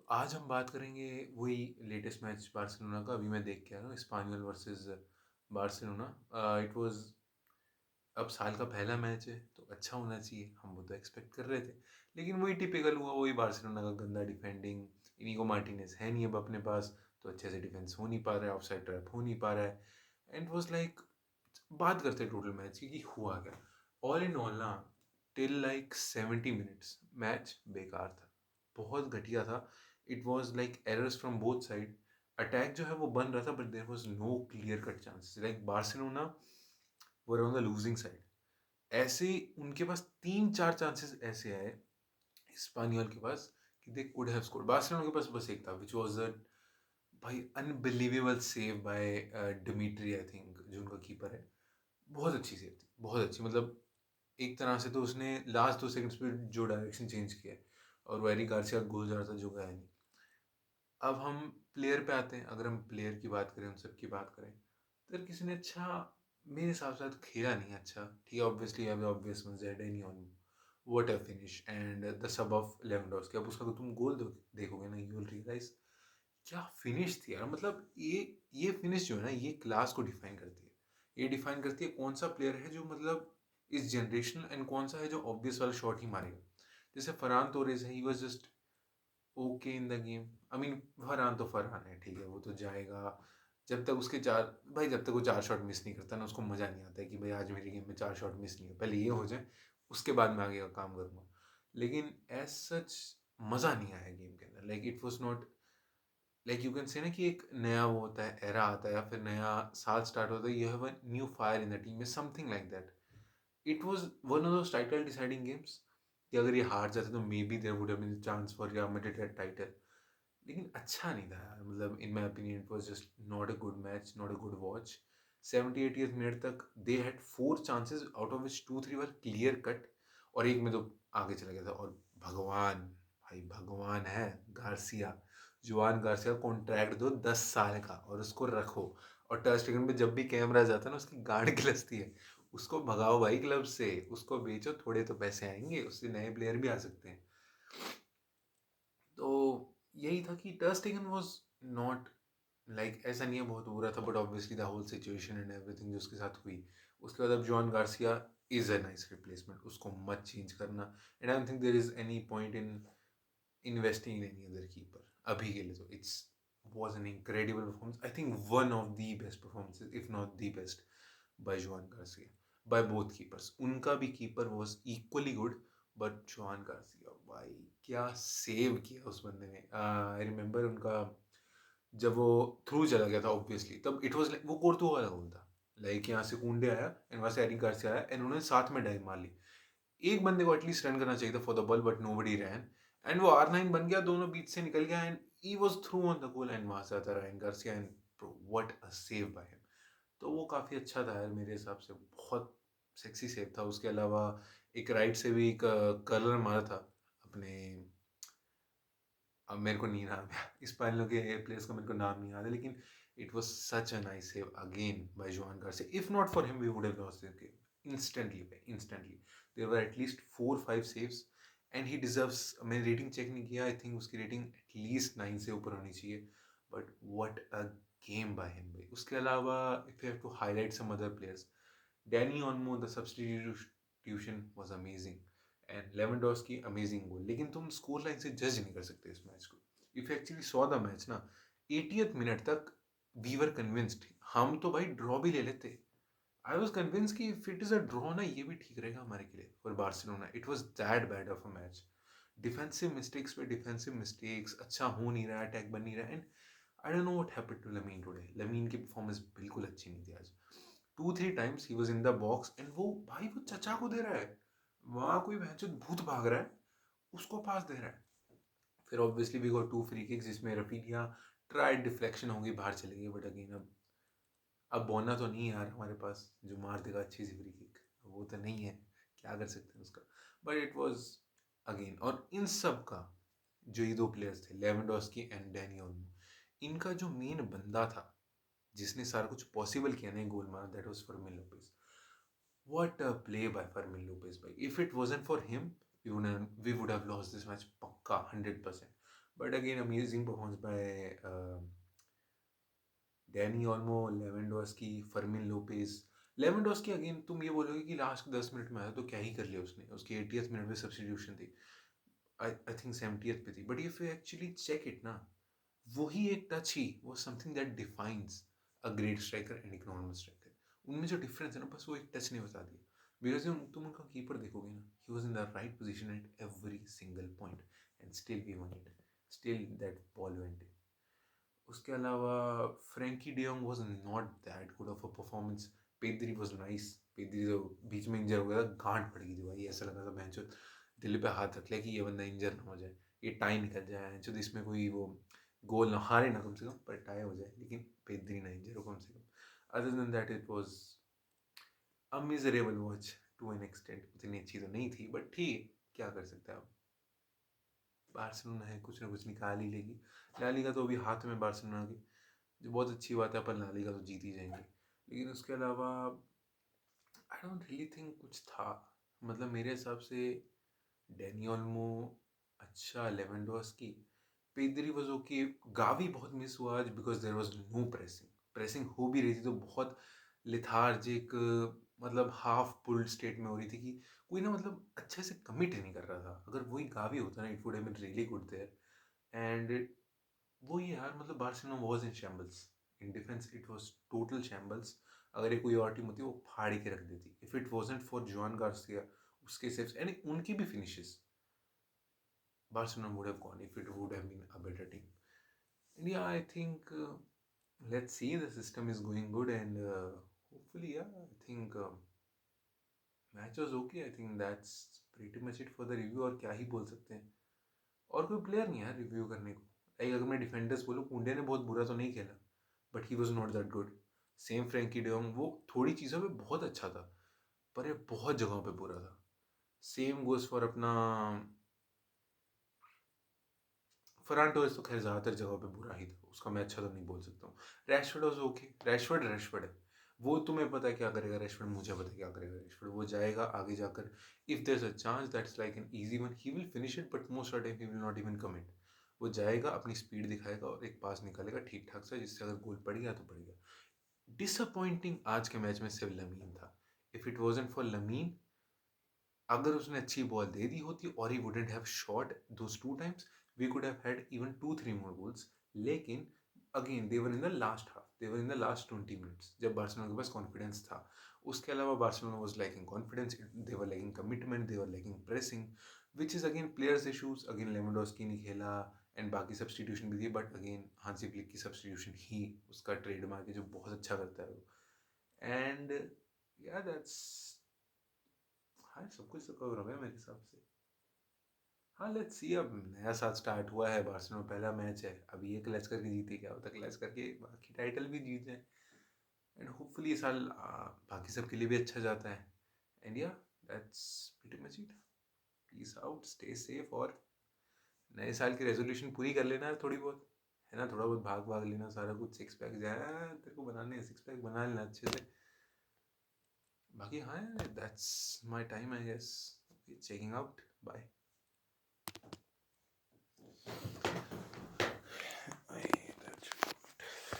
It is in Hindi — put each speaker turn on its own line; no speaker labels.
आज हम बात करेंगे वही लेटेस्ट मैच बार्सिलोना का। अभी मैं देख के आया हूँ, स्पानियल वर्सेस बार्सिलोना। इट वाज अब साल का पहला मैच है तो अच्छा होना चाहिए, हम वो तो एक्सपेक्ट कर रहे थे। लेकिन वही टिपिकल हुआ, वही बार्सिलोना का गंदा डिफेंडिंग। इनिगो मार्टिनेज है नहीं अब अपने पास, तो अच्छे से डिफेंस हो नहीं पा रहा है, ऑफसाइड ट्रैप हो नहीं पा रहा है। एंड वाज लाइक, बात करते हैं टोटल मैच की कि हुआ क्या। ऑल इन ऑल ना, टिल लाइक 70 मिनट्स मैच बेकार था, बहुत घटिया था। It was like errors from both side. Attack जो है वो बन रहा था, but there was no clear cut chances. Like Barcelona were on the losing side. ऐसे ही उनके पास तीन चार चांसेस ऐसे आए स्पानियल के पास कि they could have scored. Barcelona के पास बस एक था, विच वाज अ भाई unbelievable save by Dimitri, I think, जो उनका कीपर है। बहुत अच्छी सेव थी, बहुत अच्छी। मतलब एक तरह से तो उसने लास्ट 2 सेकंड्स पे जो डायरेक्शन चेंज किया है, और वो एरिक गार्सिया गोल जा रहा था जो गया नहीं। अब हम प्लेयर पे आते हैं। अगर हम प्लेयर की बात करें, उन सब की बात करें, तो यार किसी ने अच्छा मेरे हिसाब से तो खेला नहीं अच्छा। ठीक है, ऑब्वियसली अब obvious one Z any on what a finish and the sub of Lewandowski. अब उसका तो तुम गोल देखोगे ना, यू विल रियलाइज क्या फिनिश थी यार। मतलब ये फिनिश जो है ना, ये क्लास को डिफाइन करती है। ये डिफाइन करती है कौन सा प्लेयर है जो मतलब इस जनरेशनल, एंड कौन सा है जो ऑब्वियस वाला शॉट ही मारेगा। जैसे फरहान तोरेज है, he was just okay in the game. I mean Farhan तो फरहान है, ठीक है, वो तो जाएगा जब तक उसके चार, भाई जब तक वो 4 शॉट मिस नहीं करता ना, उसको मज़ा नहीं आता है कि भाई आज मेरी गेम में 4 शॉट मिस नहीं हो, पहले ये हो जाए उसके बाद मैं आगे का काम करूँगा। लेकिन एज सच मज़ा नहीं आया गेम के अंदर। Like it was not, like you can say ना कि एक नया वो होता है, एरा आता है, या फिर नया साल स्टार्ट होता है, you have a new fire in the team, something like that. It was one of those title deciding games कि अगर ये हार जाते तो maybe there would have been chance for Real Madrid title. लेकिन अच्छा नहीं था यार। मतलब in my opinion it was just not a good match, not a good watch. 78th minute तक they had 4 chances, out of which 2-3 were clear cut, और एक में तो आगे चला गया था। और भगवान, भाई भगवान है गार्सिया, जुआन गार्सिया, कॉन्ट्रैक्ट दो 10 साल का और उसको रखो। और टर स्टेगन पे जब भी कैमरा जाता है ना, उसकी गांड गिलसती है। उसको भगाओ भाई क्लब से, उसको बेचो, थोड़े तो पैसे आएंगे, उससे नए प्लेयर भी आ सकते हैं। तो यही था कि टर स्टेगन वाज नॉट, लाइक ऐसा नहीं है बहुत बुरा था, but obviously the whole situation and everything जो उसके साथ हुई, उसके बाद अब John Garcia is a nice replacement, उसको मत चेंज करना। And I don't think there is any point in investing in any other keeper अभी के लिए। तो it's was an incredible performance. I think one of the best performances, if not the best, by Juan Garcia, by both keepers. उनका भी keeper was equally good, but Juan Garcia, भाई क्या सेव किया उस बंदे ने। आई रिमेम्बर उनका जब वो थ्रू चला गया था ऑब्वियसली, तब इट वाज लाइक वो कोर्तुआ वाला गोल था। लाइक यहाँ से कुंडे आया एंड वहाँ से एरिक गार्सिया आया, एंड उन्होंने साथ में डाइव मार ली। एक बंदे को एटलीस्ट रन करना चाहिए था for the ball, but nobody ran, and वो R9 बन गया, दोनों बीच से निकल गया, and he was through on the goal, and वहां से आता Ryan Garcia, and what a save by him. तो वो काफी अच्छा था यार मेरे हिसाब से, बहुत सेक्सी सेव था। उसके अलावा एक राइट से भी एक कर्लर मारा था अपने, अब मेरे को नहीं नाम है स्पेनियों के प्लेयर्स का, मेरे को नाम नहीं याद है, लेकिन it was such a nice save again by Juan Garcia. If not for him we would have lost this game instantly. There were at least 4-5 saves, and he deserves. मैंने रेटिंग चेक नहीं किया, आई थिंक उसकी रेटिंग एटलीस्ट 9 से ऊपर होनी चाहिए। But what a game by him भाई। उसके अलावा if you have to highlight some other players, Dani Olmo the substitution was amazing, and Lewandowski amazing गोल। लेकिन तुम स्कोर लाइन से जज नहीं कर सकते इस मैच को। If you actually saw the match ना, 80th मिनट तक वी वर कन्विंस्ड, हम तो भाई ड्रॉ भी ले लेते। आई वॉज कन्विंस कि if it is a draw ना, ये भी ठीक रहेगा हमारे के लिए for Barcelona. It was that bad of a match. Defensive mistakes पे डिफेंसिव मिस्टेक्स, अच्छा हो नहीं रहा, अटैक बन नहीं रहा। And I don't know what happened to Lamine today. Lamine की परफॉर्मेंस बिल्कुल अच्छी नहीं थी आज। 2-3 times he was in the box, and वो भाई वो चचा को दे रहा है, वहां कोई भैंचोद भूत भाग रहा है, उसको पास दे रहा है। फिर obviously we got 2 free kicks, जिसमें रफीनिया ट्राई डिफ्लेक्शन होगी, बाहर चली गई, बट अगेन अब बोना तो नहीं है यार हमारे पास जो मार देगा अच्छी सी फ्री किक, वो तो नहीं है, क्या कर सकते हैं उसका। बट इट वाज अगेन, और इन सब का जो ये दो प्लेयर्स थे, लेवेंडोस्की एंड डैनी ओल्मो, इनका जो मेन बंदा था जिसने सारा कुछ पॉसिबल किया नहीं गोल मारा, that was Fermin Lopez. What a play by Fermin Lopez, bhai. If it wasn't for him, we would have lost this match pakka 100%. But again amazing performance by Danny Olmo, Lewandowski, Fermin Lopez. Lewandowski again तुम ये बोलोगे कि लास्ट के 10 मिनट में आया तो क्या ही कर लिया उसने, उसकी 80th मिनट में सब्स्टिट्यूशन थी, आई थिंक 70th पे थी, but if you actually check it ना, वही एक टच ही वो something that defines a great striker and एक नॉर्मल स्ट्राइकर। उनमें जो डिफरेंस है ना, बस वो एक टच ने बता दिया। बिकॉज तुम उनका कीपर देखोगे ना, he was in the right position at every single point and still we won it, still that ball went in. उसके अलावा Frenkie de Jong was not that good of a performance. Pedri was nice. Pedri तो बीच में इंजर हो गया था, गांठ पड़ गई थी भाई, ऐसा लगा था बेंचो दिल पे हाथ रख लिया कि ये बंदा इंजर ना हो जाए, ये टाई निकल जाए बेंचो, इसमें कोई वो गोल ना हारे ना कम से कम, पर टाई हो जाए, लेकिन पेद्री ना इंजर हो कम से कम। Other than that it was a miserable watch to an extent. उतनी अच्छी तो नहीं थी, बट ठीक, क्या कर सकते हैं आप, बार्सिलोना है, कुछ ना कुछ निकाल ही लेगी। ला लीगा तो अभी हाथ में बार्सिलोना की, जो बहुत अच्छी बात है, अपन ला लीगा तो जीत ही जाएंगे। लेकिन उसके अलावा आई डोंट रियली थिंक कुछ था, मतलब मेरे हिसाब से डैनी ओल्मो अच्छा, Lewandowski, Pedri was okay, Gavi बहुत मिस हुआ आज because there was no pressing. Pressing हो भी रही थी तो बहुत लिथार्जिक, मतलब हाफ पुल्ड स्टेट में हो रही थी कि कोई ना मतलब अच्छे से कमिट नहीं कर रहा था। अगर वही गावी होता ना, it would have been really good there. And वो ही यार, मतलब Barcelona was in shambles, in defence it was total shambles. अगर ये कोई और टीम होती वो फाड़ के रख देती, if it wasn't for Juan Garcia, उसके सेव्स एंड उनकी भी finishes, Barcelona would have gone if it would have been a better team. And yeah I think let's see, the system is going good and hopefully yeah, I think match was okay. I think that's pretty much it for the review, और क्या ही बोल सकते हैं, और कोई प्लेयर नहीं है रिव्यू करने को। लाइक अगर मैं डिफेंडर्स बोलूँ, कुंडे ने बहुत बुरा तो नहीं खेला, but he was not that good. Same Frenkie de Jong, वो थोड़ी चीज़ों पे बहुत अच्छा था, पर ये बहुत जगहों पे बुरा था। सेम गोज फॉर अपना फरान टोरेस, तो खैर ज़्यादातर जगहों पे बुरा ही था, उसका मैं अच्छा तो नहीं बोल सकता हूँ। Rashford was okay, Rashford Rashford है, वो तुम्हें पता है क्या करेगा रैशफोर्ड, मुझे पता है क्या करेगा रैशफोर्ड, वो जाएगा आगे जाकर, if there is a chance that's like an easy one, he will finish it, but most of time he will not even commit. वो जाएगा, अपनी स्पीड दिखाएगा और एक पास निकालेगा ठीक ठाक सा, जिससे अगर गोल पड़ गया तो पड़ गया। डिसअपॉइंटिंग आज के मैच में सिर्फ लमीन था। If it wasn't for Lamine, अगर उसने अच्छी बॉल दे दी होती और he wouldn't have shot those two times, we could have had even 2-3 more goals. लेकिन again they were in the last half, they were in the last 20 minutes, जब बार्सिलोना के पास कॉन्फिडेंस था। उसके अलावा Barcelona was lacking confidence, they were lacking commitment, they were lacking pressing, which is again players issues. Again Lewandowski नहीं खेला एंड बाकी सब्स्टिट्यूशन भी थी, बट अगेन हांसी फ्लिक की सब्स्टिट्यूशन ही उसका ट्रेडमार्क है, जो बहुत अच्छा करता है वो। एंड या दैट्स, हाँ सब कुछ तो कवर हो गया मेरे हिसाब से। हाँ लेट्स सी, अब नया साल स्टार्ट हुआ है, बार्सिलोना पहला मैच है, अभी ये क्लच करके जीते, क्या होता क्लच करके बाकी टाइटल भी जीत जाए, एंड होपफुली ये साल बाकी सब के लिए भी अच्छा जाता है। एंड या that's pretty much it. Peace out, stay safe, और नए साल की रेजोल्यूशन पूरी कर लेना है थोड़ी बहुत, है ना, थोड़ा बहुत भाग भाग लेना, सारा कुछ सिक्स पैक जाए तेरे को बनाने, सिक्स पैक बना लेना अच्छे से। बाकी हाँ, that's my time I guess, checking out, bye.